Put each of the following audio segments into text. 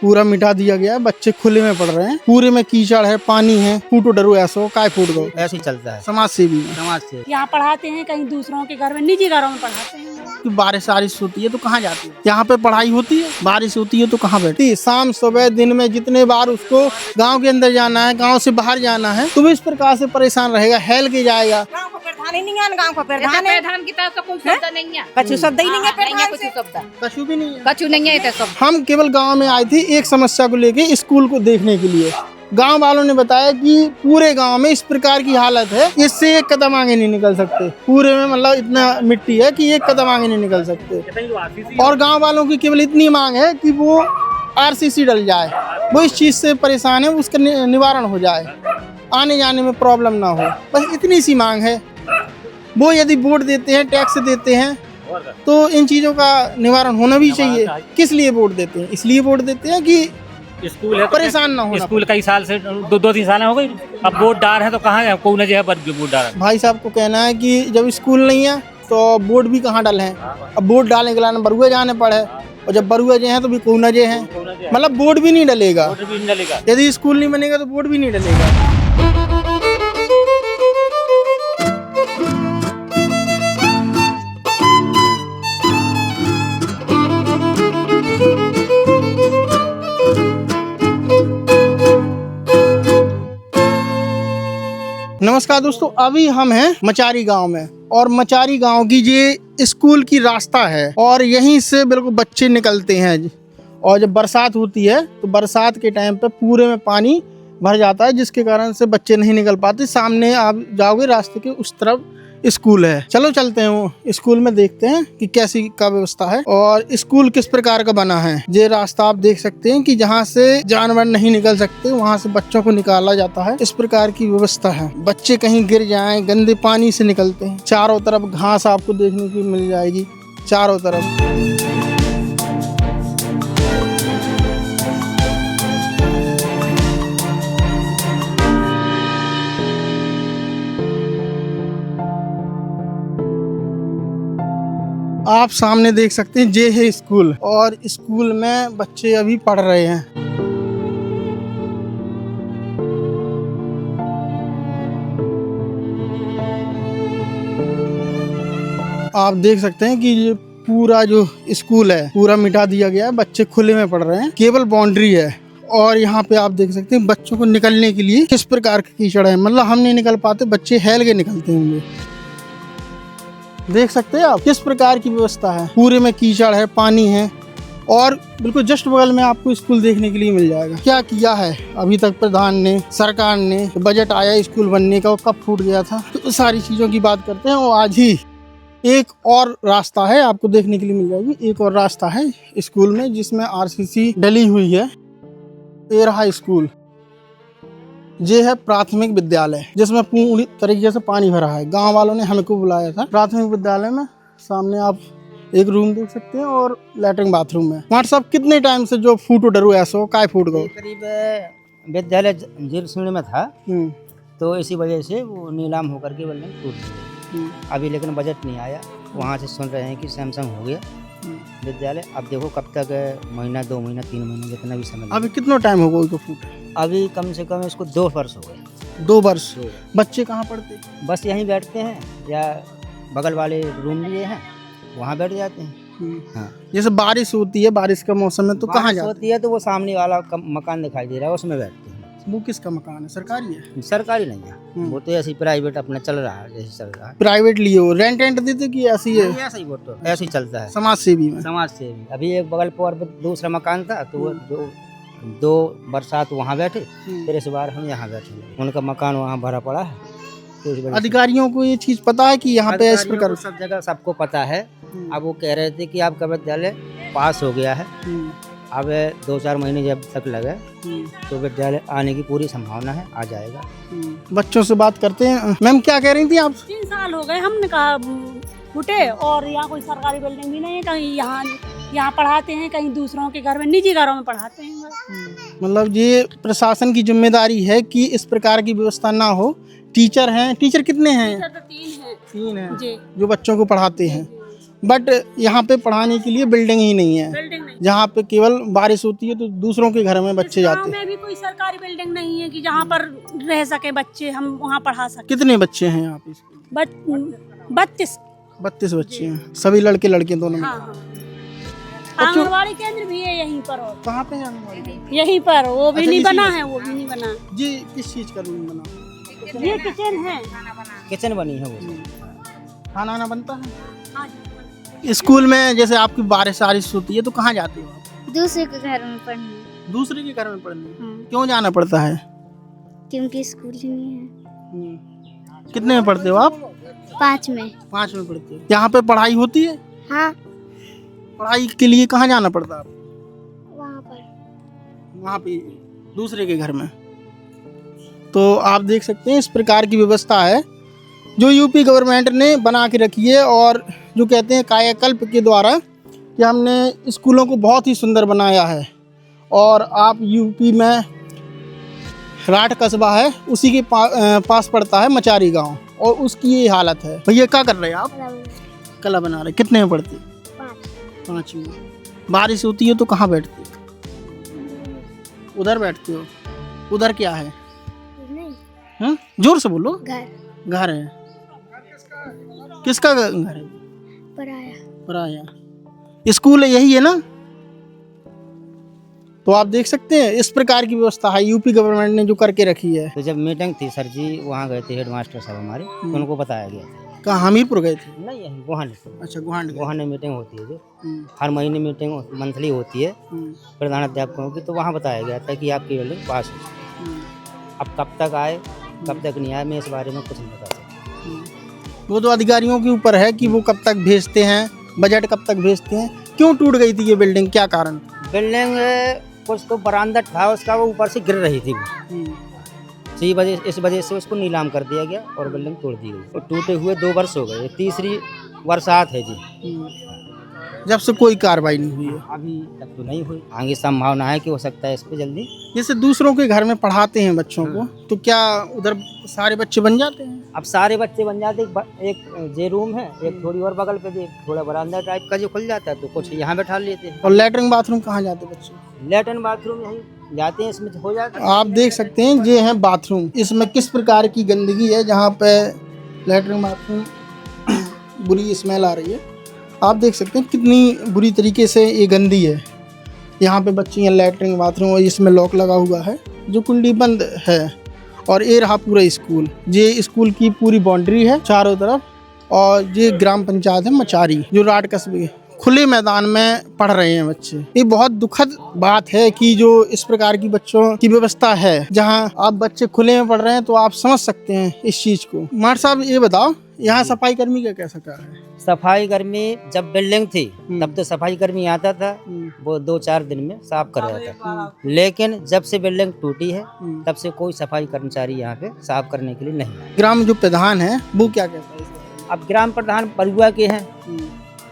पूरा मिटा दिया गया है। बच्चे खुले में पढ़ रहे हैं, पूरे में कीचड़ है, पानी है। फूटो डरो ऐसो काय फूट गो, ऐसे ही चलता है समाज सेवी में। समाज से। यहाँ पढ़ाते हैं, कहीं दूसरों के घर में, निजी घरों में पढ़ाते हैं। कि बारिश होती है तो कहाँ जाती है? यहाँ पे पढ़ाई होती है, बारिश होती है तो कहाँ बैठती है? शाम सुबह दिन में जितने बार उसको गांव के अंदर जाना है, गांव से बाहर जाना है, तो वो इस प्रकार से परेशान रहेगा, हेल के जाएगा। गांव को प्रधान ही नहीं है, गांव को प्रधान है, प्रधान की तरफ तो कोई शब्द नहीं है, कछु शब्द ही नहीं है नहीं है प्रधान कुछ से। शब्द, कछु भी नहीं है, कछु नहीं है तो सब। हम केवल गांव में आए थे एक समस्या को लेके, स्कूल को देखने के लिए। गांव वालों ने बताया कि पूरे गांव में इस प्रकार की हालत है, इससे एक कदम आगे नहीं निकल सकते। पूरे में मतलब इतना मिट्टी है कि एक कदम आगे नहीं निकल सकते। और गांव वालों की केवल इतनी मांग है कि वो आरसीसी डल जाए, वो इस चीज से परेशान है, उसका निवारण हो जाए, आने जाने में प्रॉब्लम ना हो, बस इतनी सी मांग है। वो यदि वोट देते हैं, टैक्स देते हैं, तो इन चीजों का निवारण होना भी चाहिए। किस लिए वोट देते हैं? इसलिए वोट देते हैं कि स्कूल है तो परेशान ना हो। स्कूल कई साल से दो तीन साल हो गई, अब वोट डाल है तो कहाँ है, कोई न जो है वोट डाल। भाई साहब को कहना है कि जब स्कूल नहीं है तो वोट भी कहाँ डाले हैं। अब वोट डालने के लिए बरुआ जाने पड़े, और जब बरुआ जे हैं तो भी कोना जे हैं, मतलब वोट भी नहीं डलेगा। वोट भी नहीं डलेगा। यदि स्कूल नहीं बनेगा तो वोट भी नहीं डलेगा। नमस्कार दोस्तों, अभी हम हैं मचारी गांव में, और मचारी गांव की ये स्कूल की रास्ता है, और यहीं से बिल्कुल बच्चे निकलते हैं। और जब बरसात होती है तो बरसात के टाइम पे पूरे में पानी भर जाता है, जिसके कारण से बच्चे नहीं निकल पाते। सामने आप जाओगे रास्ते के उस तरफ स्कूल है। चलो चलते हैं वो स्कूल में, देखते हैं कि कैसी का व्यवस्था है और स्कूल किस प्रकार का बना है। ये रास्ता आप देख सकते हैं कि जहाँ से जानवर नहीं निकल सकते, वहाँ से बच्चों को निकाला जाता है। इस प्रकार की व्यवस्था है, बच्चे कहीं गिर जाएं, गंदे पानी से निकलते हैं। चारों तरफ घास आपको देखने की मिल जाएगी, चारों तरफ। आप सामने देख सकते हैं ये है स्कूल, और स्कूल में बच्चे अभी पढ़ रहे हैं। आप देख सकते हैं कि ये पूरा जो स्कूल है पूरा मिटा दिया गया है, बच्चे खुले में पढ़ रहे हैं, केवल बाउंड्री है। और यहाँ पे आप देख सकते हैं बच्चों को निकलने के लिए किस प्रकार की कीचड़ है, मतलब हम नहीं निकल पाते, बच्चे हेल के निकलते होंगे। देख सकते हैं आप किस प्रकार की व्यवस्था है, पूरे में कीचड़ है, पानी है, और बिल्कुल जस्ट बगल में आपको स्कूल देखने के लिए मिल जाएगा। क्या किया है अभी तक प्रधान ने, सरकार ने? बजट आया स्कूल बनने का, वो कब फूट गया था, तो सारी चीजों की बात करते हैं। और आज ही एक और रास्ता है, आपको देखने के लिए मिल जाएगी। एक और रास्ता है स्कूल में जिसमें आरसीसी डली हुई है। ये रहा स्कूल, ये है प्राथमिक विद्यालय जिसमें पूरी तरीके से पानी भरा है। गांव वालों ने हमको बुलाया था प्राथमिक विद्यालय में। सामने आप एक रूम देख सकते हैं और लैट्रिन बाथरूम है। वहाँ सब कितने टाइम से जो फूटो डरो ऐसो काय फूट गो, करीब विद्यालय जीर्ण श्रेणी में था, तो इसी वजह से वो नीलाम होकर के बिल्डिंग टूट गई। अभी लेकिन बजट नहीं आया, वहाँ से सुन रहे हैं कि सैमसंग हो गया विद्यालय। अब देखो कब तक, महीना 2 महीना 3 महीना जितना भी समय। अभी कितना टाइम होगा उसको फूट? अभी कम से कम इसको 2 वर्ष हो गए। 2 वर्ष। बच्चे कहाँ पढ़ते? बस यहीं बैठते हैं, या बगल वाले रूम लिए हैं वहाँ बैठ जाते हैं। हाँ, जैसे बारिश होती है, बारिश का मौसम है तो कहाँ जाते होती है, तो वो सामने वाला मकान दिखाई दे रहा है, उसमें बैठते हैं। वो किसका मकान है? सरकारी है? सरकारी नहीं है, वो तो ऐसे ही प्राइवेट अपना चल रहा है, जैसे चल रहा है। प्राइवेट लिए हो, रेंट देते कि ऐसी है? ऐसा ही, वो तो ऐसे ही चलता है समाज सेवी में। समाज से भी। अभी एक बगल पर दूसरा मकान था, तो वो दो बरसात वहाँ बैठे, फिर इस बार हम यहाँ बैठे। उनका मकान वहाँ भरा पड़ा है, तो इस वजह से अधिकारियों को ये चीज पता है कि यहाँ पे इस प्रकार सब जगह सबको पता है। अब वो कह रहे थे कि आपका विद्यालय पास हो गया है, अब 2-4 महीने जब तक लगे तो विद्यालय आने की पूरी संभावना है, आ जाएगा। बच्चों से बात करते हैं। मैम क्या कह रही थी आप? 3 साल हो गए, हमने कहा फूटे, और यहाँ कोई सरकारी बिल्डिंग भी नहीं है। कहीं यहाँ पढ़ाते हैं, कहीं दूसरों के घर में, निजी घरों में पढ़ाते हैं। मतलब ये प्रशासन की जिम्मेदारी है कि इस प्रकार की व्यवस्था ना हो। टीचर हैं, टीचर कितने हैं? टीचर तो 3 हैं। 3 हैं जी। जो बच्चों को पढ़ाते हैं। बट यहाँ पे पढ़ाने के लिए बिल्डिंग ही नहीं है, बिल्डिंग नहीं। जहाँ पे केवल बारिश होती है तो दूसरों के घर में बच्चे गाँव जाते हैं। में भी कोई सरकारी बिल्डिंग नहीं है कि जहाँ पर रह सके बच्चे, हम वहाँ पढ़ा सके। कितने बच्चे हैं यहाँ पे स्कूल? 32 बच्चे हैं, सभी लड़के लड़के दोनों में। हाँ हाँ। आंगनबाड़ी केंद्र भी है यहीं पर, और कहाँ पे है आंगनबाड़ी? यहीं पर, वो भी अच्छा, नहीं इसी बना में? है, वो भी नहीं बना। जी किस चीज का रूम बना? ये किचन है। किचन बनी है वो। खाना वाना बनता है? हाँ जी। स्कूल में जैसे आपकी बारिश होती है तो कहाँ जाते हो आप? दूसरे के घर में पढ़ने। दूसरे के घर में पढ़ने? हाँ, क्यों जाना पड़ता है? क्योंकि स्कूल ही नहीं है। कितने में पढ़ते हो आप? 5 में। 5 में पढ़ते हो। यहाँ पे पढ़ाई होती है? हाँ, पढ़ाई के लिए कहाँ जाना पड़ता है आपको? वहाँ पर। वहाँ पे दूसरे के घर में। तो आप देख सकते हैं इस प्रकार की व्यवस्था है जो यूपी गवर्नमेंट ने बना के रखी है, और जो कहते हैं कायाकल्प के द्वारा कि हमने स्कूलों को बहुत ही सुंदर बनाया है। और आप यूपी में राठ कस्बा है, उसी के पास पड़ता है मचारी गांव, और उसकी ये हालत है। भैया क्या कर रहे हैं आप? कला बना रहे। कितने में पढ़ते? 5 में। बारिश होती है तो कहाँ बैठते हो? उधर बैठते हो? उधर क्या है? नहीं, हाँ? जोर से बोलो। घर घर है। किसका घर है? पढ़ाया। पराया। स्कूल है यही है ना? तो आप देख सकते हैं इस प्रकार की व्यवस्था है यूपी गवर्नमेंट ने जो करके रखी है। तो जब मीटिंग थी सर जी, वहाँ गए थे हेड मास्टर साहब हमारे, तो उनको बताया गया था। कहाँ? हमीरपुर गए थे? नहीं, यही गोहाने। अच्छा, गुहांड गए। गोहाने मीटिंग होती है जो हर महीने मीटिंग मंथली होती है प्रधानाध्यापकों की, तो वहाँ बताया गया था कि आपकी बिल्डिंग पास हो चुकी है। अब कब तक आए कब तक नहीं आए, मैं इस बारे में कुछ नहीं बता सकता। वो तो अधिकारियों के ऊपर है कि वो कब तक भेजते हैं, बजट कब तक भेजते हैं। क्यों टूट गई थी ये बिल्डिंग, क्या कारण? बिल्डिंग कुछ तो बरामदा था उसका, वो ऊपर से गिर रही थी वो। इस वजह से उसको नीलाम कर दिया गया और बिल्डिंग तोड़ दी गई। तो टूटे हुए 2 वर्ष हो गए, तीसरी बरसात है जी, जब से कोई कार्रवाई नहीं हुई है। अभी तक तो नहीं हुई। आगे संभावना है कि हो सकता है इस पे जल्दी। जैसे दूसरों के घर में पढ़ाते हैं बच्चों को, तो क्या उधर सारे बच्चे बन जाते हैं? अब सारे बच्चे बन जाते, एक जे रूम है, एक थोड़ी और बगल पे भी थोड़ा बरामदा टाइप का जो खुल जाता है, तो कुछ यहाँ बैठा लेते हैं। और लेटरिन बाथरूम कहाँ जाते बच्चे? लेटरिन बाथरूम यहीं जाते हैं, इसमें हो जाता है। आप देख सकते हैं ये है बाथरूम, इसमें किस प्रकार की गंदगी है। जहाँ पे लेटरिन बाथरूम बुरी स्मेल आ रही है। आप देख सकते हैं कितनी बुरी तरीके से ये गंदी है। यहाँ पे बच्चियाँ लेटरिन बाथरूम, और इसमें लॉक लगा हुआ है जो कुंडी बंद है। और ये रहा पूरा स्कूल। ये स्कूल की पूरी बाउंड्री है चारों तरफ, और ये ग्राम पंचायत है मचारी जो राठ कस्बे खुले मैदान में पढ़ रहे हैं बच्चे। ये बहुत दुखद बात है कि जो इस प्रकार की बच्चों की व्यवस्था है, जहाँ आप बच्चे खुले में पढ़ रहे हैं, तो आप समझ सकते हैं इस चीज को। मार साहब ये बताओ, यहाँ सफाई कर्मी का कैसा कार्य है? सफाई कर्मी जब बिल्डिंग थी तब तो सफाई कर्मी आता था, वो 2-4 दिन में साफ कर रहा था। लेकिन जब से बिल्डिंग टूटी है तब से कोई सफाई कर्मचारी यहाँ पे साफ करने के लिए नहीं आया। ग्राम जो प्रधान है वो क्या कहता है? अब ग्राम प्रधान बरुआ के हैं,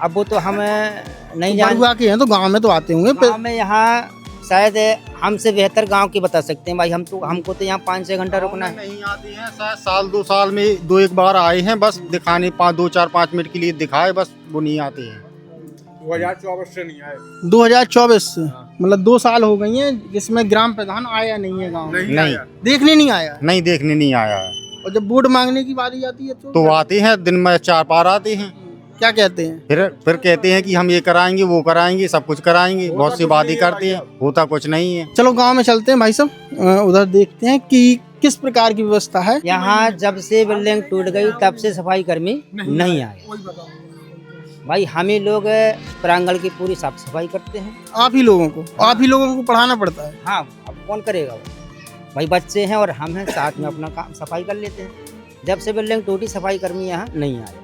अब वो तो हमें नहीं जान। बरुआ के हैं तो गांव में तो आते होंगे। गाँव में यहाँ शायद हमसे बेहतर गांव की बता सकते हैं भाई। हमको तो यहाँ 5-6 घंटा रुकना है। नहीं आती हैं, शायद साल 2 साल में 2-1 बार आए हैं, बस दिखाने 2-4-5 मिनट के लिए दिखाए, बस वो नहीं आते हैं। 2024 से नहीं आए। 2024 से मतलब 2 साल हो गई हैं जिसमें ग्राम प्रधान आया नहीं है गाँव में। नहीं देखने नहीं आया। नहीं देखने नहीं आया है। और जब वोट मांगने की बारी आती है तो आते हैं, दिन में 4 बार आते हैं। क्या कहते हैं? फिर कहते हैं कि हम ये कराएंगे वो कराएंगे, सब कुछ कराएंगे, बहुत सी बातें करते हैं, होता कुछ नहीं है। चलो गांव में चलते हैं भाई साहब, उधर देखते हैं कि किस प्रकार की व्यवस्था है। यहाँ जब से बिल्डिंग टूट गई तब से सफाई कर्मी नहीं आए भाई। हम ही लोग प्रांगण की पूरी साफ सफाई करते हैं। आप ही लोगों को पढ़ाना पड़ता है। हाँ, अब कौन करेगा वो भाई, बच्चे हैं और हम हैं, साथ में अपना काम सफाई कर लेते हैं। जब से बिल्डिंग टूटी सफाई कर्मी यहाँ नहीं आए।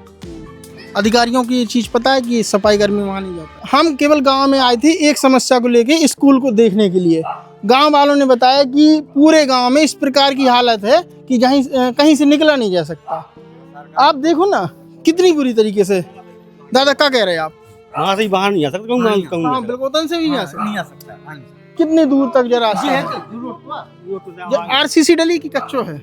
अधिकारियों की ये चीज पता है कि सफाई कर्मी वहाँ नहीं जाता। हम केवल गांव में आए थे एक समस्या को लेके, स्कूल को देखने के लिए। गांव वालों ने बताया कि पूरे गांव में इस प्रकार की हालत है कि कहीं से निकला नहीं जा सकता। आप देखो ना कितनी बुरी तरीके से। दादा क्या कह रहे हैं आप? वहाँ से बाहर नहीं आ सकता। हाँ, बिल्कुल से भी नहीं आ सकता। कितनी दूर तक जरा आरसीसी डली की कच्चो है?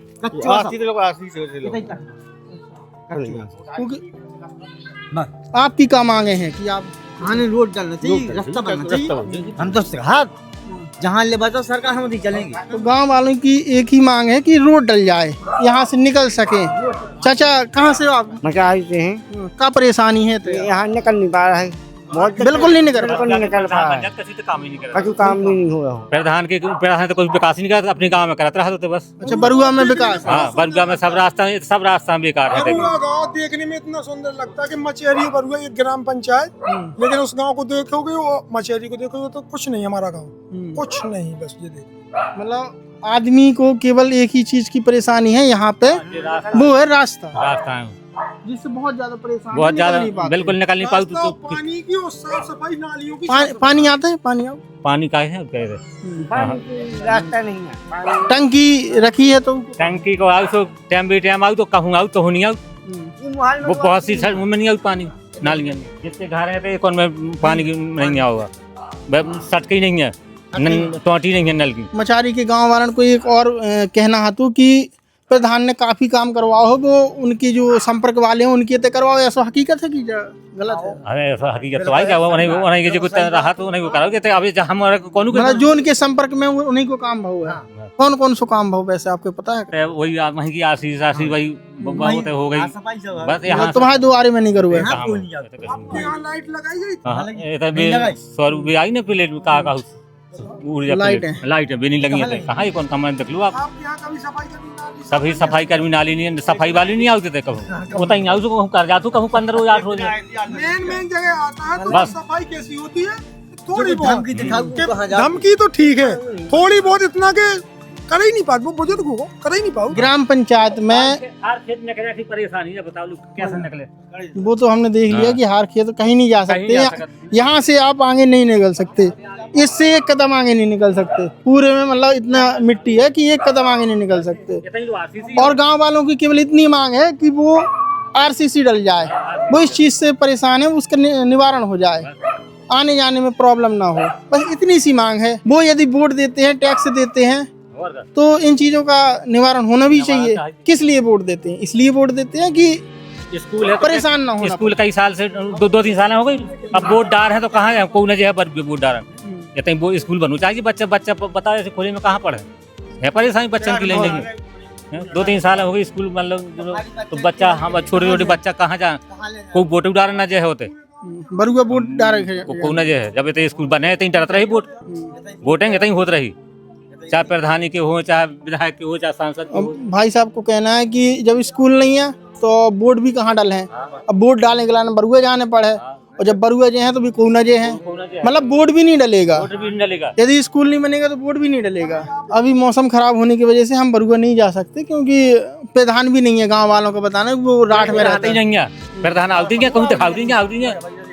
आपकी क्या मांगे हैं कि आप हाँ रोड डालना चाहिए, रास्ता बनना चाहिए। हम तो हाँ जहाँ ले बताओ सरकार हम उधर चलेंगे। तो गांव वालों की एक ही मांग है कि रोड डल जाए, यहाँ से निकल सके। चाचा कहाँ से हो आप? मचाई से हैं, क्या परेशानी है? तो यहाँ निकल नहीं पा रहा है, बहुत बिल्कुल नहीं निकल बिल्कुल नहीं निकल पा रहा है, तो काम ही नहीं कर कछु काम भी नहीं हो रहा। प्रधान तो कुछ विकास ही नहीं करता, अपने गांव में करता रहा तो बस। अच्छा, बरुआ में विकास है। हाँ, बरुआ में सब रास्ता बेकार है। बरुआ गांव देखने में इतना सुंदर लगता है कि मचेरी बरुआ एक ग्राम पंचायत, लेकिन उस गांव को देखोगे वो मचेरी को देखोगे तो कुछ नहीं, हमारा गांव कुछ नहीं, बस ये देखो। मतलब आदमी को केवल एक ही चीज की परेशानी है यहाँ पे, वो है रास्ता, जिससे बहुत ज्यादा परेशान, बहुत ज्यादा बिल्कुल निकल नहीं पाऊ। तो पानी की और साफ सफाई, नालियों की पानी आता है, पानी का है रास्ता नहीं है। टंकी रखी है तो टंकी को आओ तो टाइम भी टाइम आओ तो कहूँ आओ तो नहीं आओ, वो बहुत सी सर में नहीं आओ पानी नालियाँ में। जिसके घर है तो कौन में पानी नहीं आओगा, सटके ही नहीं है, टोटी नहीं है नल की। मचारी के गांव वालों को एक और कहना है तो कि प्रधान ने काफी काम करवाओ हो, वो उनकी जो संपर्क वाले हैं उनकी तो करवाओ, ऐसा हकीकत है कि गलत है? अरे ऐसा हकीकत तो आई क्या वो नहीं जो कुछ रहा तो उन्हीं को कराओगे। तो अभी हमारा कौन मतलब जो उनके संपर्क में उन्हीं को काम भाव है। कौन कौन सो काम भाव वैसे आपको पता है? वही वहीं की आशीष वही बहुत हो गई बस। यहाँ तुम्हारे दुआरे में नहीं करूँगा। लाइट लगाई गई, 100 रुपये आई ना प्लेट में, कहा लाइट है भी नहीं लगी है। कहाँ कौन कम देख लो आप, सभी सफाई कर्मी नाली नहीं, सफाई वाली नहीं आते थे कभी, होता ही नहीं कहूँ कर जातू कहूँ 15 रोज 8 रोज मेन जगह आता है। तो बस सफाई कैसी होती है, थोड़ी बहुत धमकी तो ठीक है, थोड़ी बहुत इतना के कर ही नहीं पाते, वो बुजुर्ग हो कर ही नहीं पाओ। ग्राम पंचायत में हर खेत निकले की परेशानी है, बताओ लोग कैसे निकले। वो तो हमने देख लिया कि हर खेत कहीं नहीं जा सकते, यहाँ से आप आगे नहीं निकल सकते, इससे एक कदम आगे नहीं निकल सकते। पूरे में मतलब इतना मिट्टी है कि एक कदम आगे नहीं निकल सकते। और गांव वालों की केवल इतनी मांग है कि वो आरसीसी डल जाए, वो इस चीज से परेशान है, उसका निवारण हो जाए, आने जाने में प्रॉब्लम ना हो, बस इतनी सी मांग है। वो यदि वोट देते हैं, टैक्स देते हैं, तो इन चीजों का निवारण होना भी चाहिए। किस लिए वोट देते हैं? इसलिए वोट देते हैं कि स्कूल है परेशान ना हो। स्कूल कई साल से 2-3 साल हो गई, अब वोट डाल है तो कहाँ है कोई जो है वोट डाल है, वो स्कूल बनना चाहिए। बच्चा बता ऐसे खोले में कहाँ पढ़े है, परेशानी बच्चन की लेने 2-3 साल हो गई स्कूल मतलब, तो बच्चा हाँ छोटे बच्चा कहाँ जाए, कोई वोट डाल ना जो होते बरुआ वोट डाल को न जो है। जब तो स्कूल बने तो डरत रही वोटेंगे तो होत रही, चाहे प्रधानी के हो, चाहे विधायक के हो, चाहे सांसद के हो। भाई साहब को कहना है कि जब स्कूल नहीं है तो वोट भी कहाँ डाले हैं, अब वोट डालने के लिए बरुआ जाने पड़े, और जब बरुआ जे हैं तो भी कोना जे हैं, मतलब वोट भी नहीं डलेगा। यदि स्कूल नहीं बनेगा तो वोट भी नहीं डलेगा। अभी मौसम खराब होने की वजह से हम बरुआ नहीं जा सकते, क्योंकि प्रधान भी नहीं है गाँव वालों को बताना, वो राठ में रहते नहीं है। प्रधान आउटी है, कहूँ तो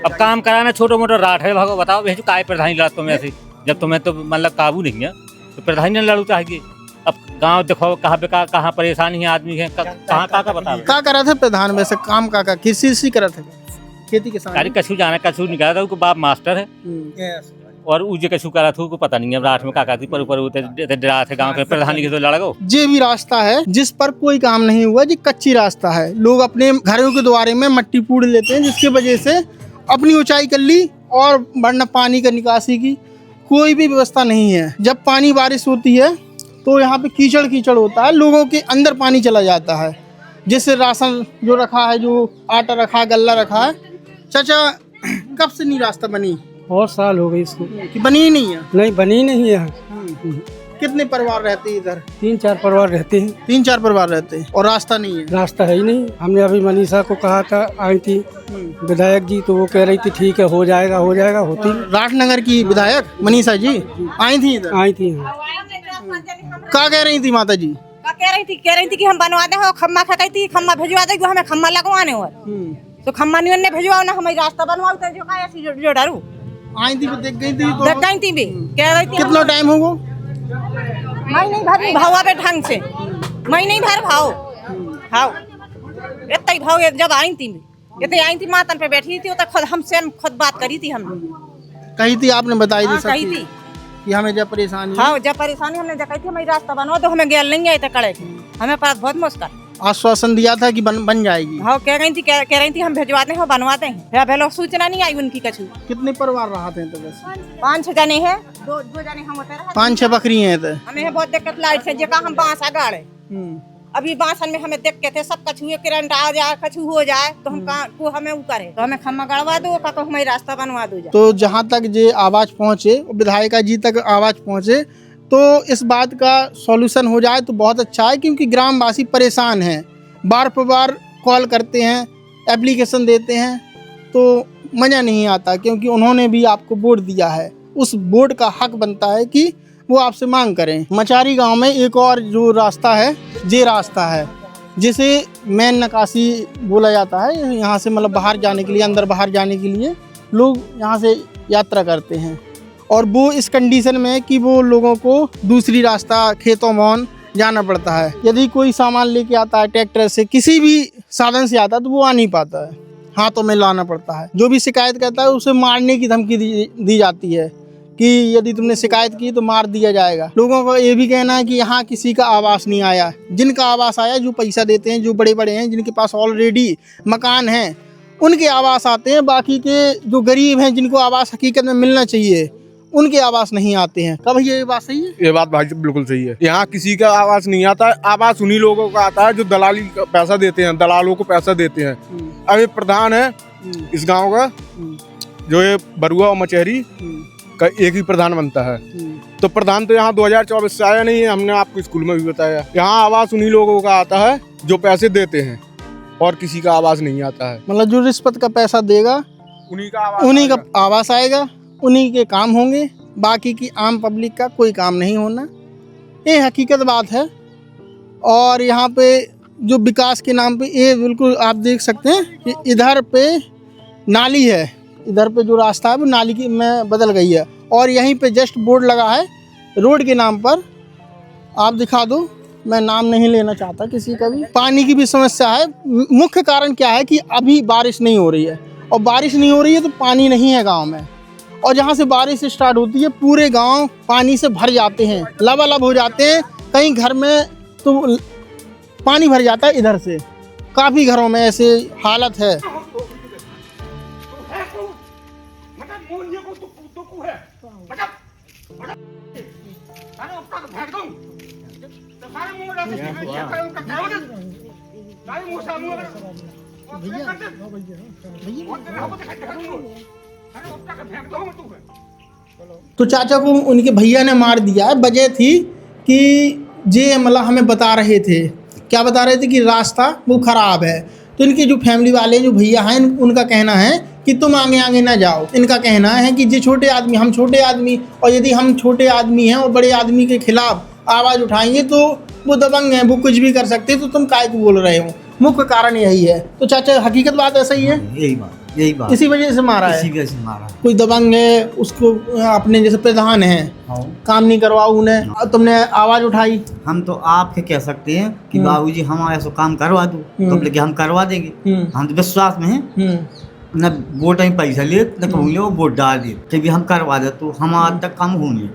अब काम कराना छोटा मोटा राठ है, भागो बताओ काय प्रधानी लड़त में ऐसे, जब तुम्हें तो मतलब काबू नहीं है तो प्रधानी लड़ू चाहिए। अब गांव देखो कहाँ पे कहाँ परेशानी है, आदमी है कहाँ का बताओ। क्या करा था प्रधान वैसे काम? का कृषि करा था, खेती किसान? अरे कछु जाना कछु नहीं करा था, उसको बाप मास्टर है और उजे कछु करा था उसको पता नहीं है। रात में का थी पर डरा थे गाँव के प्रधानी के तो लड़गो। ये भी रास्ता है जिस पर कोई काम नहीं हुआ, जी कच्ची रास्ता है। लोग अपने घरों के द्वारे में मट्टी पूड़ लेते हैं, जिसकी वजह से अपनी ऊंचाई कर ली, और वरना पानी का निकासी की कोई भी व्यवस्था नहीं है। जब पानी बारिश होती है तो यहाँ पे कीचड़ होता है, लोगों के अंदर पानी चला जाता है, जिससे राशन जो रखा है, जो आटा रखा है, गल्ला रखा है। चाचा कब से नहीं रास्ता बनी? बहुत साल हो गई इसको कि बनी ही नहीं है? नहीं बनी नहीं है। कितने परिवार रहते हैं इधर? 3-4 परिवार रहते हैं। 3-4 परिवार रहते हैं और रास्ता नहीं है? रास्ता है ही नहीं। हमने अभी मनीषा को कहा था, आई थी विधायक जी, तो वो कह रही थी ठीक है हो जाएगा होती। राठनगर की विधायक मनीषा जी आई थी इधर? आई थी। क्या कह रही थी माता जी? कह रही थी कि हम बनवा दे, खम्मा खा थी, खम्मा भेजवा दे, हमें खम्मा लगवाने हो तो खम्मा नहीं भेजवाओ ना, हमें रास्ता बनवाओ तो जो डरू। आई थी, देख गई थी तो देख गई थी भी, कह रही थी। कितना टाइम होगा? मैं नहीं भर भाव पे ढंग से, मैं नहीं भर भाव इतना भाव। जब आई थी मातन पे बैठी थी तो हमसे खुद बात करी थी, हमने कही थी, आपने बताई थी कही थी कि हमें जब परेशानी हाँ जब परेशानी हमने कही थी, हमें रास्ता बनवा दो, हमें गैल नहीं आई तो कड़े हमें पास बहुत मुश्किल। आश्वासन दिया था कि बन जाएगी। हाँ कह रही थी हम भिजवाते हैं बनवाते हैं, फिर पहले सूचना नहीं आई उनकी कछु। कितने परिवार रहते हैं तो बस? 5-6 जने हैं, दो जने हम होते रहे। 5-6 बकरी हैं तो हमें बहुत दिक्कत लाइट से जेका हम बांसा गाड़े। अभी बांसन में हमें देख के थे सब कछु करंट आ जाए कछु हो जाए तो हम कहाँ को हमें वो करे, तो हमें खम्मा गड़वा दो का हमें रास्ता बनवा दो। तो जहाँ तक ये आवाज पहुँचे, विधायिका जी तक आवाज पहुँचे तो इस बात का सॉल्यूशन हो जाए तो बहुत अच्छा है, क्योंकि ग्रामवासी परेशान हैं, बार पर बार कॉल करते हैं, एप्लीकेशन देते हैं तो मज़ा नहीं आता, क्योंकि उन्होंने भी आपको वोट दिया है। उस वोट का हक बनता है कि वो आपसे मांग करें। मचारी गांव में एक और जो रास्ता है, ये रास्ता है जिसे मेन नकाशी बोला जाता है। यहाँ से मतलब बाहर जाने के लिए, अंदर बाहर जाने के लिए लोग यहाँ से यात्रा करते हैं, और वो इस कंडीशन में है कि वो लोगों को दूसरी रास्ता खेतों में जाना पड़ता है। यदि कोई सामान लेके आता है ट्रैक्टर से, किसी भी साधन से आता है, तो वो आ नहीं पाता है, हाथों में लाना पड़ता है। जो भी शिकायत करता है उसे मारने की धमकी दी जाती है कि यदि तुमने शिकायत की तो मार दिया जाएगा। लोगों का ये भी कहना है कि यहाँ किसी का आवास नहीं आया। जिनका आवास आया, जो पैसा देते हैं, जो बड़े बड़े हैं, जिनके पास ऑलरेडी मकान हैं, उनके आवास आते हैं। बाकी के जो गरीब हैं, जिनको आवास हकीकत में मिलना चाहिए, उनके आवास नहीं आते हैं। कब ये बात सही है? ये बात भाई बिल्कुल सही है। यहाँ किसी का आवास नहीं आता है, आवास उन्हीं लोगों का आता है जो दलाली का पैसा देते हैं, दलालों को पैसा देते हैं। अभी प्रधान है इस गांव का, जो ये बरुआ और मचहरी का एक ही प्रधान बनता है। तो प्रधान तो यहाँ 2024 से आया नहीं है, हमने आपको स्कूल में भी बताया। यहाँ आवास उन्हीं लोगों का आता है जो पैसे देते हैं, और किसी का आवास नहीं आता है। मतलब जो रिश्वत का पैसा देगा उन्हीं का आवास आएगा, उन्हीं के काम होंगे, बाकी की आम पब्लिक का कोई काम नहीं होना। ये हकीकत बात है। और यहाँ पे जो विकास के नाम पे, ये बिल्कुल आप देख सकते हैं कि इधर पे नाली है, इधर पे जो रास्ता है वो नाली की में बदल गई है, और यहीं पे जस्ट बोर्ड लगा है रोड के नाम पर। आप दिखा दो, मैं नाम नहीं लेना चाहता किसी का भी। पानी की भी समस्या है। मुख्य कारण क्या है कि अभी बारिश नहीं हो रही है, और बारिश नहीं हो रही है तो पानी नहीं है गांव में, और जहाँ से बारिश स्टार्ट होती है पूरे गांव पानी से भर जाते हैं, लबालब हो जाते हैं। कई घर में तो पानी भर जाता है, इधर से काफ़ी घरों में ऐसे हालत है। तो चाचा को उनके भैया ने मार दिया है। वजह थी कि ये मतलब हमें बता रहे थे, क्या बता रहे थे कि रास्ता वो ख़राब है। तो इनके जो फैमिली वाले जो भैया हैं, उनका कहना है कि तुम आगे आगे ना जाओ। इनका कहना है कि ये छोटे आदमी, हम छोटे आदमी, और यदि हम छोटे आदमी हैं और बड़े आदमी के खिलाफ आवाज़ उठाएंगे तो वो दबंग हैं, वो कुछ भी कर सकते हैं, तो तुम काय को बोल रहे हो। मुख्य कारण यही है। तो चाचा हकीकत बात ऐसा ही है, यही बात इसी वजह से मारा है। इसी वजह से मारा। कोई दबंग है, उसको अपने जैसे प्रधान है, काम नहीं करवाओ उन्हें, तुमने आवाज उठाई। हम तो आपके कह सकते हैं कि बाबूजी हमारा ऐसा काम करवा दो, तो बोले कि हम करवा देंगे। हम तो विश्वास में हैं, न वोट में पैसा लिए न कहूँगे वो वोट डाल दिए, फिर भी हम करवा दे तो हम आज तक कम होंगे।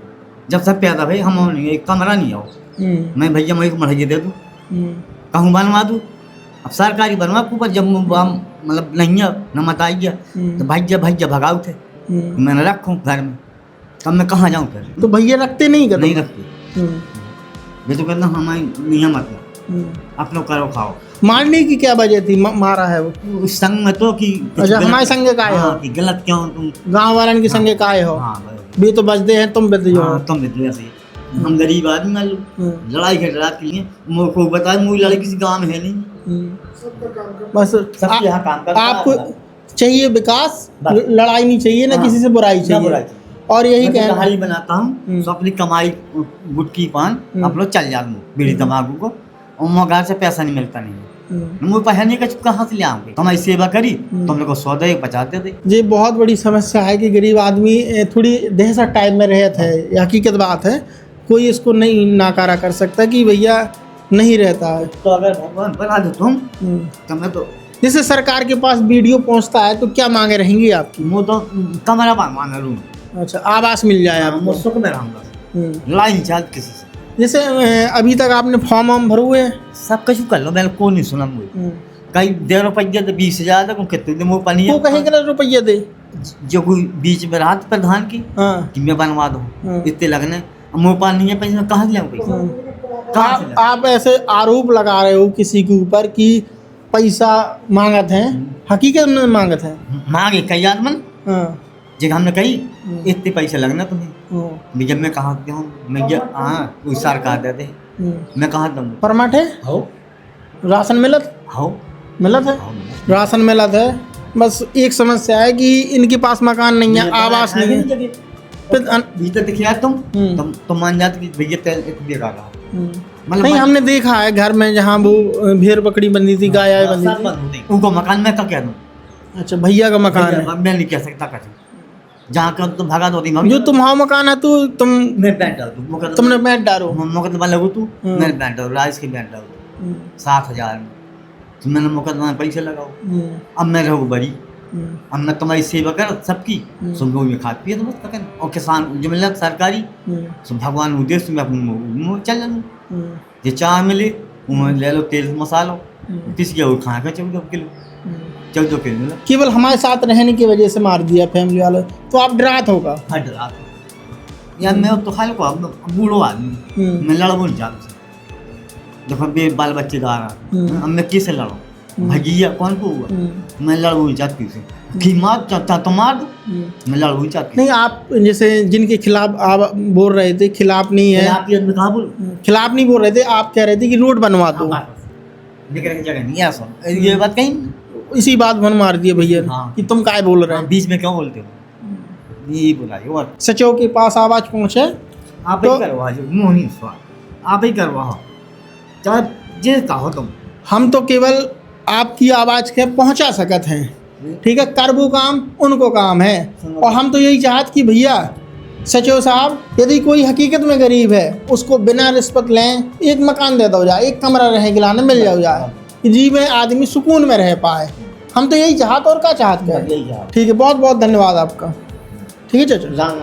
जब तक पैदा भाई हम नहीं, एक कमरा नहीं आओ, मैं भैया मैं मढ़ाइए दे दूँ, कहूँ बनवा दूँ। अब सरकारी बनवा ऊपर जब मतलब नहीं है न मत आई गया तो भैया भगाओ थे, मैंने रखूँ घर में, तब मैं कहाँ जाऊँ फिर। तो भैया रखते नहीं रखते। ये तो कहना हमारी नहीं है, मतलब अपना करो खाओ। मारने की क्या वजह थी, मारा है वो संग में तो कि अच्छा हमारे संगे का हो कि गलत क्यों तुम गाँव वालन के संगे का हो। भी तो बचते हैं, तुम बच जाओ। तुम बच ऐसे हम गरीब आदमी मान लो, लड़ाई झगड़ा के लिए को बताए मुझे लड़ाई किसी गाँव में है नहीं। बस आपको चाहिए विकास, लड़ाई नहीं चाहिए, ना किसी से बुराई चाहिए। और यही कहना है, बनाता हूँ तो अपनी कमाई गुटकी पान आप लोग चल जाऊँ बीड़ी तम्बाकू को, और मगर से पैसा नहीं मिलता नहीं, मुझे पहनने का कहाँ से ले आऊँगे। हमारी सेवा करी तो हम लोग को सौदा बचाते थे। ये बहुत बड़ी समस्या है कि गरीब आदमी थोड़ी दहशत टाइप में रहता है, ये हकीकत बात है। कोई इसको नहीं नाकारा कर सकता कि भैया नहीं रहता है। तो अगर भगवान बना दो तुम तो मैं तो जैसे सरकार के पास वीडियो पहुंचता है तो क्या मांगे रहेंगी आपकी? वो तो कमरा मांगा लूँ। अच्छा आवास मिल जाए आपको? सुख में रहूँगा, लड़ाई नहीं चाहती किसी से। जैसे अभी तक आपने फॉर्म वॉर्म भरे हुए हैं? सब कुछ कर लो, मैंने कोई नहीं सुना मुझे। कई 1.5 रुपये 20,000 तक कितने दिन वो पानी वो कहीं के रुपये दे जो कोई बीच में रहा प्रधान की हाँ। कि मैं बनवा दूँ इतने लगने, मोह पाल नहीं है पैसे, कहाँ से लाऊं पैसे? कहाँ से लाऊं? आप ऐसे आरोप लगा रहे हो किसी के ऊपर कि पैसा मांगत हैं, हकीकत में मांगत है? मांगे कई आदमी हाँ। जगह हमने कही इतने पैसे लगना तुम्हें, जब मैं कहा हूँ मैं हाँ कोई सरकार दे दे, मैं कहाँ दूँगा? परमाट है? हो राशन मिलत? हो मिलत है, राशन मिलत है। बस एक समस्या है कि इनके पास मकान नहीं है, आवास नहीं है। भीतर दिखिए तुम मान जाते कि भैया तेल एक बेकार रहा। नहीं, हमने देखा है घर में जहाँ वो भेड़ बकरी बंधी थी, गाय बंधी थी, उनको मकान में क्या कह दूँ? अच्छा, भैया का मकान है। मैं नहीं कह सकता कहीं जहाँ का तुम भगा दो जो तुम्हारा मकान है तो तुम मैं बैठ डाल दूँ, तुमने बैठ डालो मुकदमा लगू तू, मैं बैठ डाल राइस की बैठ डाल 7,000 में, तो मैंने मुकदमा में पैसे लगाओ। अब मैं रहूँ बड़ी, अब मैं तुम्हारी सेवा कर सबकी सुन में खा पिए तो बस करें, और किसान जो मिला सरकारी तो भगवान उद्देश्य में अपने चल जाऊँ, जो चाह मिले वो ले लो, तेल मसालो किसी के खा के 14 किलो मिला। केवल हमारे साथ रहने की वजह से मार दिया फैमिली वाले, तो आप डरात होगा? हाँ डरात यार, मैं तो खाली को बूढ़ो आदमी, मैं लड़बो नहीं चाहता देखो बे बाल बच्चे दार अब मैं किसे लड़ूं? भैया कौन को हुआ? मैं लड़बो नहीं चाहती से कि मार चाहता तो मार दो, मैं लड़बो नहीं चाहती। नहीं, आप जैसे जिनके खिलाफ आप बोल रहे थे, खिलाफ नहीं है, खिलाफ नहीं बोल रहे थे, आप कह रहे थे कि रोड बनवा दो, लेकिन जगह नहीं है सब ये बात कहीं इसी बात पर मार दिए भैया कि तुम काय बोल रहे हो, बीच में क्यों बोलते हो? यही बुलाई और सचिव के पास आवाज पहुंचे, आप ही करवा जो मुँह नहीं सवाल, आप ही करवाओ चाहे जे कहो तुम। हम तो केवल आपकी आवाज के पहुंचा सकते हैं, ठीक है, कर वो काम उनको काम है, और हम तो यही चाहते कि भैया सचिव साहब, यदि कोई हकीकत में गरीब है उसको बिना रिश्वत लें एक मकान दे दो जाए, एक कमरा रहे गिलाने मिल जाओ जाए, जी में आदमी सुकून में रह पाए। हम तो यही चाहते और क्या चाहते हैं। ठीक है, बहुत बहुत धन्यवाद आपका। ठीक है चाचा।